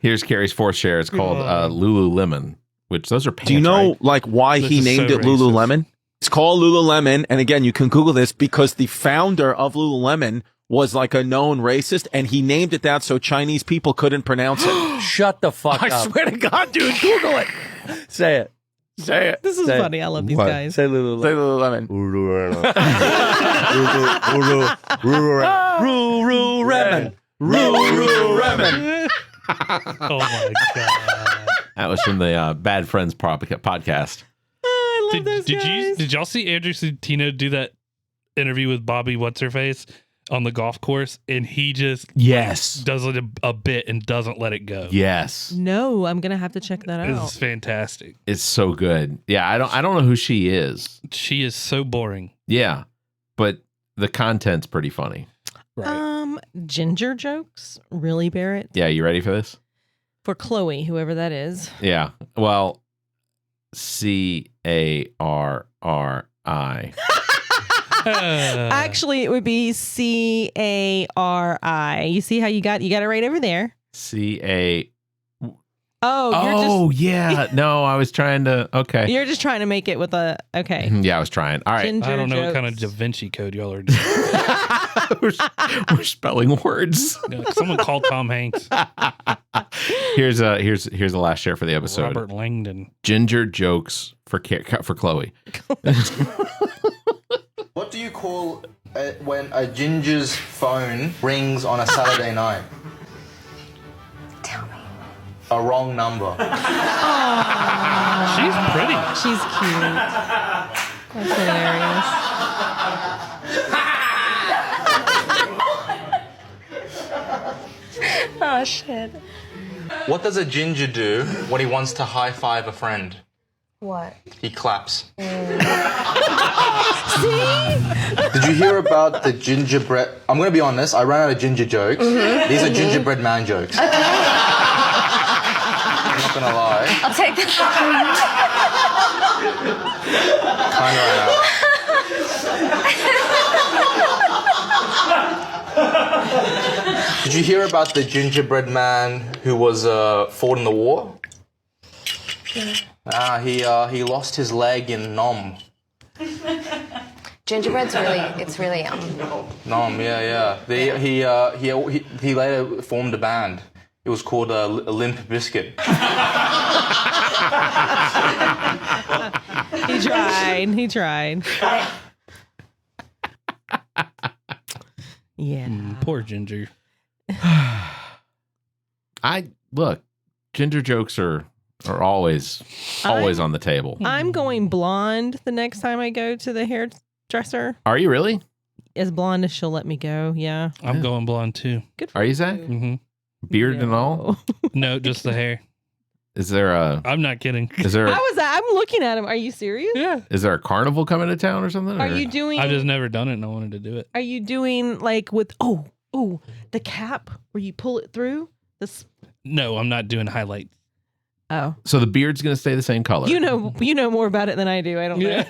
[SPEAKER 2] Here's Cari's fourth share. It's called Lululemon, which those are pants.
[SPEAKER 18] Do you know
[SPEAKER 2] right?
[SPEAKER 18] like why
[SPEAKER 1] This
[SPEAKER 18] he
[SPEAKER 1] is
[SPEAKER 18] named
[SPEAKER 1] so
[SPEAKER 18] it Lululemon? It's called Lululemon, and again, you can Google this because the founder of Lululemon was like a known racist, and he named it that so Chinese people couldn't pronounce it.
[SPEAKER 19] Shut the fuck
[SPEAKER 18] I
[SPEAKER 19] up.
[SPEAKER 18] swear to God, dude, Google it. Say it. Say it.
[SPEAKER 4] This is
[SPEAKER 18] Say it.
[SPEAKER 4] funny. I love these guys.
[SPEAKER 18] Say Lululemon.
[SPEAKER 19] Lululemon.
[SPEAKER 18] Lululemon.
[SPEAKER 1] Oh my god.
[SPEAKER 2] That was from the Bad Friends podcast.
[SPEAKER 4] I love those guys.
[SPEAKER 1] Did y'all see Andrew Santino do that interview with Bobby What's Her Face on the golf course, and he just does it a bit and doesn't let it go.
[SPEAKER 2] Yes.
[SPEAKER 4] No, I'm gonna have to check that out.
[SPEAKER 1] It's fantastic.
[SPEAKER 2] It's so good. Yeah, I don't know who she is.
[SPEAKER 1] She is so boring.
[SPEAKER 2] Yeah, but the content's pretty funny.
[SPEAKER 4] Ginger jokes, really, Barrett?
[SPEAKER 2] Yeah, you ready for this?
[SPEAKER 4] For Chloe, whoever that is.
[SPEAKER 2] Yeah. Well, CARRI.
[SPEAKER 4] Actually, it would be CARI. You see how you got it right over there.
[SPEAKER 2] Oh, yeah. No, I was trying to. Okay.
[SPEAKER 4] You're just trying to make it with a. Okay.
[SPEAKER 2] Yeah, I was trying. All right.
[SPEAKER 4] Ginger
[SPEAKER 1] I don't know
[SPEAKER 4] jokes.
[SPEAKER 1] what kind of Da Vinci Code y'all are doing.
[SPEAKER 2] We're spelling words.
[SPEAKER 1] Yeah, someone called Tom Hanks.
[SPEAKER 2] Here's the last share for the episode.
[SPEAKER 1] Robert Langdon.
[SPEAKER 2] Ginger jokes for Chloe.
[SPEAKER 9] What do you call when a ginger's phone rings on a Saturday night?
[SPEAKER 14] Tell me.
[SPEAKER 9] A wrong number.
[SPEAKER 1] She's pretty.
[SPEAKER 4] She's cute. That's hilarious.
[SPEAKER 14] Oh, shit.
[SPEAKER 9] What does a ginger do when he wants to high five a friend?
[SPEAKER 14] What?
[SPEAKER 9] He claps.
[SPEAKER 14] See?
[SPEAKER 9] Did you hear about the gingerbread? I'm going to be honest, I ran out of ginger jokes. These are gingerbread man jokes. I'm not going to lie.
[SPEAKER 14] I'll take that.
[SPEAKER 9] Kind of ran out. Did you hear about the gingerbread man who was fought in the war?
[SPEAKER 14] Yeah.
[SPEAKER 9] He lost his leg in Nom.
[SPEAKER 14] Gingerbread's really
[SPEAKER 9] Nom, yeah. He later formed a band. It was called Limp Biscuit.
[SPEAKER 4] He tried. Yeah.
[SPEAKER 1] Poor Ginger.
[SPEAKER 2] Look, ginger jokes are always on the table.
[SPEAKER 4] I'm going blonde the next time I go to the hairdresser.
[SPEAKER 2] Are you really?
[SPEAKER 4] As blonde as she'll let me go. Yeah.
[SPEAKER 1] I'm going blonde too.
[SPEAKER 4] Good.
[SPEAKER 2] Are you, Zach?
[SPEAKER 1] Mm-hmm.
[SPEAKER 2] Beard and all?
[SPEAKER 1] No, just the hair.
[SPEAKER 2] Is there a?
[SPEAKER 1] I'm not kidding.
[SPEAKER 2] Is there?
[SPEAKER 4] How was that? I'm looking at him. Are you serious?
[SPEAKER 1] Yeah.
[SPEAKER 2] Is there a carnival coming to town or something?
[SPEAKER 4] Are you doing?
[SPEAKER 1] I've just never done it, and I wanted to do it.
[SPEAKER 4] Are you doing like with the cap where you pull it through? This.
[SPEAKER 1] No, I'm not doing highlights.
[SPEAKER 4] Oh.
[SPEAKER 2] So the beard's going to stay the same color.
[SPEAKER 4] You know more about it than I do. I don't know.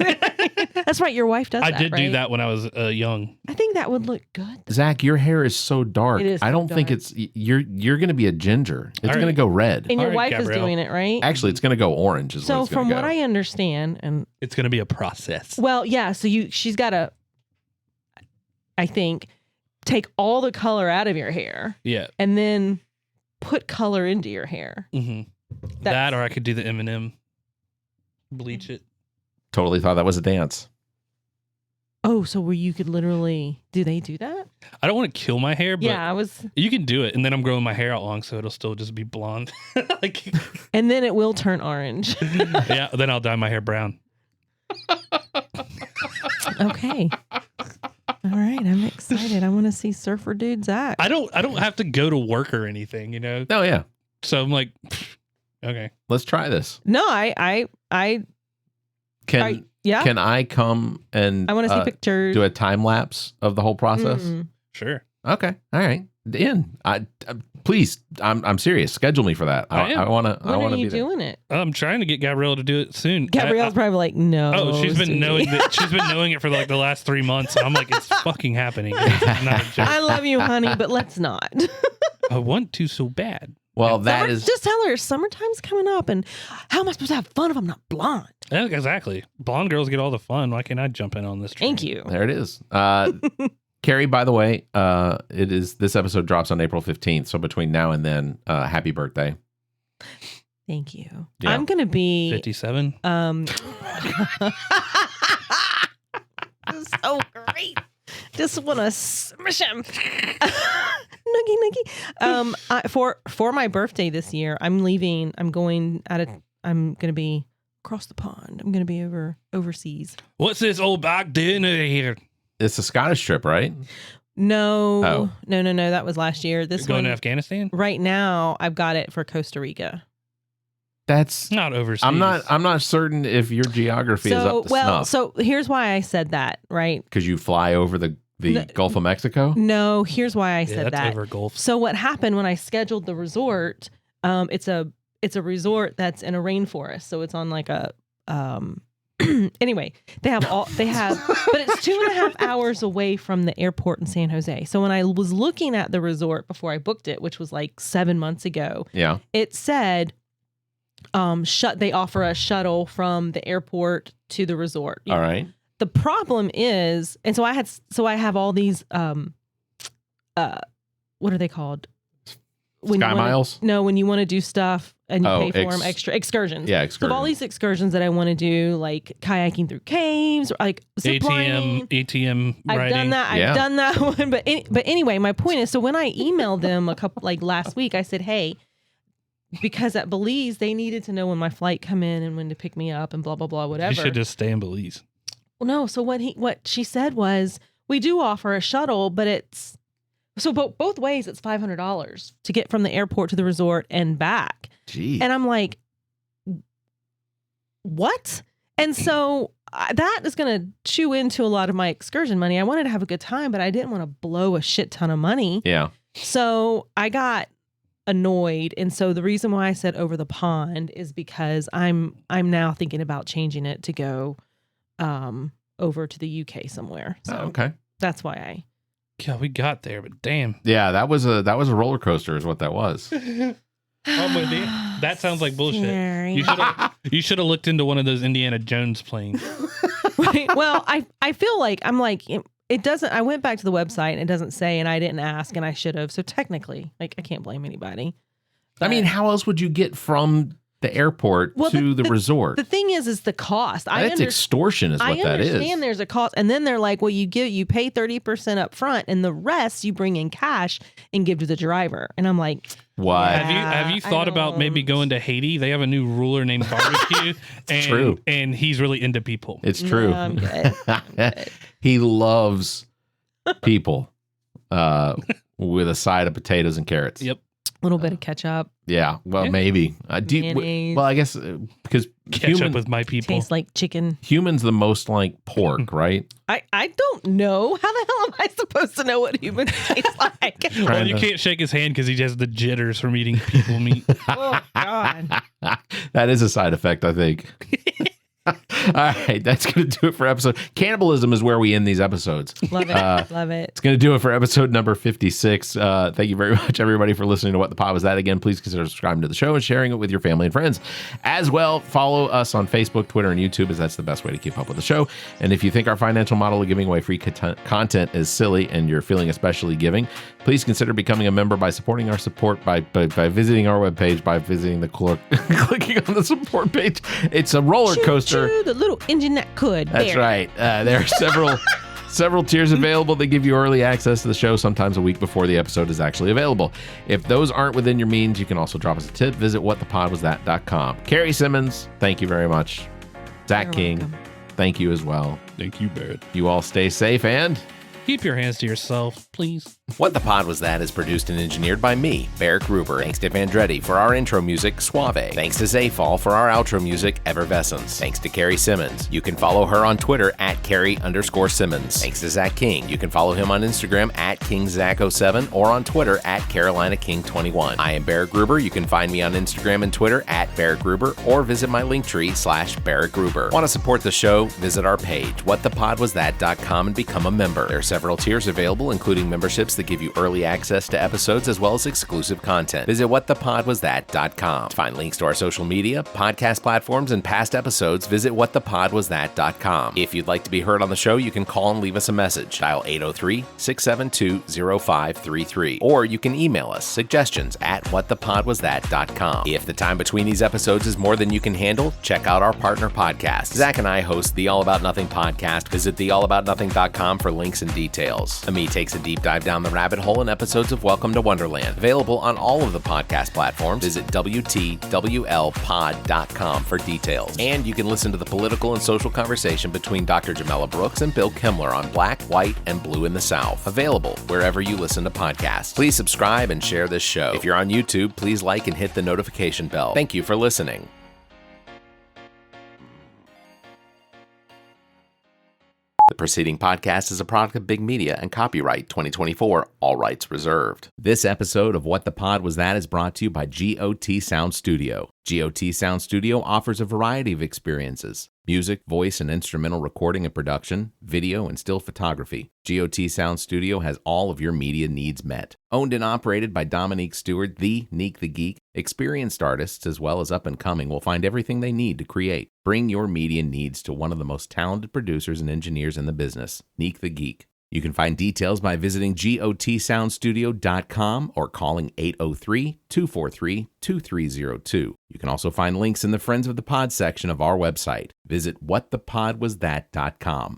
[SPEAKER 4] That's right. Your wife does.
[SPEAKER 1] I did do that when I was young.
[SPEAKER 4] I think that would look good.
[SPEAKER 2] Zach, your hair is so dark.
[SPEAKER 4] It is
[SPEAKER 2] I
[SPEAKER 4] so
[SPEAKER 2] don't think
[SPEAKER 4] dark.
[SPEAKER 2] it's you're going to be a ginger. It's
[SPEAKER 1] All
[SPEAKER 2] going to
[SPEAKER 1] right.
[SPEAKER 2] go red.
[SPEAKER 4] And your
[SPEAKER 1] All right,
[SPEAKER 4] wife is
[SPEAKER 1] Gabrielle.
[SPEAKER 4] doing it, right?
[SPEAKER 2] Actually, it's going to go orange. Is
[SPEAKER 4] So
[SPEAKER 2] what it's gonna
[SPEAKER 4] from
[SPEAKER 2] go.
[SPEAKER 4] what I understand, and
[SPEAKER 1] It's going to be a process.
[SPEAKER 4] well, yeah. So she's got to, I think, take all the color out of your hair
[SPEAKER 1] Yeah.
[SPEAKER 4] and then put color into your hair.
[SPEAKER 1] Mm-hmm. That, or I could do the M&M, bleach it.
[SPEAKER 2] Totally thought that was a dance.
[SPEAKER 4] Oh, so where you could literally, do they do that?
[SPEAKER 1] I don't want to kill my hair, but
[SPEAKER 4] Yeah, I was,
[SPEAKER 1] you can do it, and then I'm growing my hair out long, so it'll still just be blonde. Like,
[SPEAKER 4] and then it will turn orange.
[SPEAKER 1] yeah, then I'll dye my hair brown.
[SPEAKER 4] Okay. All right, I'm excited. I want to see Surfer Dude Zach.
[SPEAKER 1] I don't have to go to work or anything, you know.
[SPEAKER 2] Oh yeah.
[SPEAKER 1] So I'm like, okay,
[SPEAKER 2] Let's try this.
[SPEAKER 4] No, I
[SPEAKER 2] Can
[SPEAKER 4] yeah.
[SPEAKER 2] Can I come and
[SPEAKER 4] I want to see pictures.
[SPEAKER 2] do a time lapse of the whole process?
[SPEAKER 4] Mm-mm.
[SPEAKER 1] sure.
[SPEAKER 2] Okay. All right. Please, I'm serious. Schedule me for that. I want to.
[SPEAKER 4] When are you doing it?
[SPEAKER 1] I'm trying to get Gabrielle to do it soon.
[SPEAKER 4] Gabrielle's probably like, no.
[SPEAKER 1] Oh, she's been knowing that. She's been knowing it for like the last 3 months. And I'm like, it's fucking happening. It's not a joke.
[SPEAKER 4] I love you, honey, but let's not.
[SPEAKER 1] I want to so bad.
[SPEAKER 2] Well, that is
[SPEAKER 4] just tell her summertime's coming up, and how am I supposed to have fun if I'm not blonde?
[SPEAKER 1] Yeah, exactly. Blonde girls get all the fun. Why can't I jump in on this train?
[SPEAKER 4] Thank you.
[SPEAKER 2] There it is. Cari, by the way, this episode drops on April 15th. So between now and then, happy birthday.
[SPEAKER 4] Thank you.
[SPEAKER 2] Yeah.
[SPEAKER 4] I'm gonna be
[SPEAKER 1] 57.
[SPEAKER 4] So great. Just want to smash him. Noogie. For my birthday this year, I'm leaving. I'm going I'm going to be across the pond. I'm going to be overseas.
[SPEAKER 1] What's this old back doing here?
[SPEAKER 2] It's a Scottish trip, right?
[SPEAKER 4] No. No. That was last year. This
[SPEAKER 1] You're going
[SPEAKER 4] one
[SPEAKER 1] to Afghanistan?
[SPEAKER 4] right now, I've got it for Costa Rica.
[SPEAKER 2] That's
[SPEAKER 1] not overseas.
[SPEAKER 2] I'm not certain if your geography is up to snuff.
[SPEAKER 4] So here's why I said that, right?
[SPEAKER 2] Because you fly over the Gulf of Mexico?
[SPEAKER 4] No, here's why I said
[SPEAKER 1] that's
[SPEAKER 4] that.
[SPEAKER 1] over Gulf.
[SPEAKER 4] So what happened when I scheduled the resort? It's a resort that's in a rainforest, so it's on like a anyway. They have, but it's 2.5 hours away from the airport in San Jose. So when I was looking at the resort before I booked it, which was like 7 months ago,
[SPEAKER 2] yeah,
[SPEAKER 4] it said they offer a shuttle from the airport to the resort.
[SPEAKER 2] All right.
[SPEAKER 4] The problem is, and so I have all these what are they called?
[SPEAKER 2] Sky Miles?
[SPEAKER 4] No, when you want to do stuff and you pay for them, extra excursions.
[SPEAKER 2] Yeah,
[SPEAKER 4] excursions. So I have all these excursions that I want to do, like kayaking through caves, or like zip lining.
[SPEAKER 1] ATM
[SPEAKER 4] I've
[SPEAKER 1] riding.
[SPEAKER 4] done that. I've done that one. But anyway, my point is, so when I emailed them last week, I said, hey, because at Belize they needed to know when my flight come in and when to pick me up and blah blah blah whatever.
[SPEAKER 1] You should just stay in Belize.
[SPEAKER 4] Well, no. So what she said was, we do offer a shuttle, but it's both ways. It's $500 to get from the airport to the resort and back.
[SPEAKER 2] Gee.
[SPEAKER 4] And I'm like, what? And so that is going to chew into a lot of my excursion money. I wanted to have a good time, but I didn't want to blow a shit ton of money.
[SPEAKER 2] Yeah.
[SPEAKER 4] So I got annoyed, and so the reason why I said over the pond is because I'm now thinking about changing it to go over to the UK somewhere. So
[SPEAKER 2] okay.
[SPEAKER 4] That's why
[SPEAKER 1] Yeah, we got there, but damn.
[SPEAKER 2] Yeah, that was a roller coaster is what that was.
[SPEAKER 1] I'm with you. That sounds like bullshit.
[SPEAKER 4] Scary.
[SPEAKER 1] You should have looked into one of those Indiana Jones planes.
[SPEAKER 4] Right. Well, I feel like it doesn't. I went back to the website and it doesn't say, and I didn't ask, and I should have. So technically, I can't blame anybody.
[SPEAKER 2] I mean, how else would you get from the airport to the resort?
[SPEAKER 4] The thing is the cost.
[SPEAKER 2] That's extortion is what that is.
[SPEAKER 4] I understand there's a cost. And then they're like, well, you pay 30% up front and the rest you bring in cash and give to the driver. And I'm like,
[SPEAKER 2] what?
[SPEAKER 1] Have you thought about maybe going to Haiti? They have a new ruler named Barbecue. And,
[SPEAKER 2] true.
[SPEAKER 1] And he's really into people.
[SPEAKER 2] It's true.
[SPEAKER 4] No, I'm good. I'm good.
[SPEAKER 2] He loves people with a side of potatoes and carrots.
[SPEAKER 1] Yep.
[SPEAKER 4] A little bit of ketchup.
[SPEAKER 2] Yeah, well, maybe.
[SPEAKER 4] Mayonnaise.
[SPEAKER 2] Well, I guess because
[SPEAKER 1] ketchup with my people
[SPEAKER 4] tastes like chicken.
[SPEAKER 2] Humans the most like pork, right?
[SPEAKER 4] I don't know. How the hell am I supposed to know what humans taste like?
[SPEAKER 1] Well, you can't shake his hand because he has the jitters from eating people meat.
[SPEAKER 4] Oh God.
[SPEAKER 2] That is a side effect, I think. All right, that's going to do it for episode. Cannibalism is where we end these episodes.
[SPEAKER 4] Love it. Love it.
[SPEAKER 2] It's going to do it for episode number 56. Thank you very much, everybody, for listening to What the Pod Was That. Again, please consider subscribing to the show and sharing it with your family and friends. As well, follow us on Facebook, Twitter, and YouTube, as that's the best way to keep up with the show. And if you think our financial model of giving away free content is silly and you're feeling especially giving, please consider becoming a member by supporting our support by visiting our webpage, by visiting the clicking on the support page. It's a roller coaster.
[SPEAKER 4] The little engine that could.
[SPEAKER 2] That's
[SPEAKER 4] there.
[SPEAKER 2] right. There are several tiers available that give you early access to the show, sometimes a week before the episode is actually available. If those aren't within your means, you can also drop us a tip. Visit whatthepodwasthat.com. Cari Simmons, thank you very much. Zac King,
[SPEAKER 4] welcome.
[SPEAKER 2] thank you as well.
[SPEAKER 1] Thank you, Barrett.
[SPEAKER 2] You all stay safe and
[SPEAKER 1] Keep your hands to yourself, please.
[SPEAKER 2] What the Pod Was That is produced and engineered by me, Barrett Gruber. Thanks to Vandretti for our intro music, Suave. Thanks to Zayfall for our outro music, Effervescence. Thanks to Cari Simmons. You can follow her on Twitter at Cari_Simmons. Thanks to Zach King. You can follow him on Instagram at KingZach07 or on Twitter at CarolinaKing21. I am Barrett Gruber. You can find me on Instagram and Twitter at Barrett Gruber or visit my Linktree /Barrett Gruber. Want to support the show? Visit our page, whatthepodwasthat.com, and become a member. There are several tiers available, including memberships that give you early access to episodes as well as exclusive content. Visit whatthepodwasthat.com. To find links to our social media, podcast platforms, and past episodes, visit whatthepodwasthat.com. If you'd like to be heard on the show, you can call and leave us a message. Dial 803-672-0533. Or you can email us suggestions at whatthepodwasthat.com. If the time between these episodes is more than you can handle, check out our partner podcast. Zach and I host the All About Nothing podcast. Visit theallaboutnothing.com for links and details. Ami takes a deep dive down the rabbit hole in episodes of Welcome to Wonderland. Available on all of the podcast platforms. Visit WTWLpod.com for details. And you can listen to the political and social conversation between Dr. Jamela Brooks and Bill Kimmler on Black, White, and Blue in the South. Available wherever you listen to podcasts. Please subscribe and share this show. If you're on YouTube, please like and hit the notification bell. Thank you for listening. The preceding podcast is a product of Big Media and copyright 2024, all rights reserved. This episode of What the Pod Was That is brought to you by GOT Sound Studio. GOT Sound Studio offers a variety of experiences: music, voice and instrumental recording and production, video and still photography. GOT Sound Studio has all of your media needs met. Owned and operated by Dominique Stewart, the Neek the Geek, experienced artists as well as up-and-coming will find everything they need to create. Bring your media needs to one of the most talented producers and engineers in the business, Neek the Geek. You can find details by visiting gotsoundstudio.com or calling 803-243-2302. You can also find links in the Friends of the Pod section of our website. Visit whatthepodwasthat.com.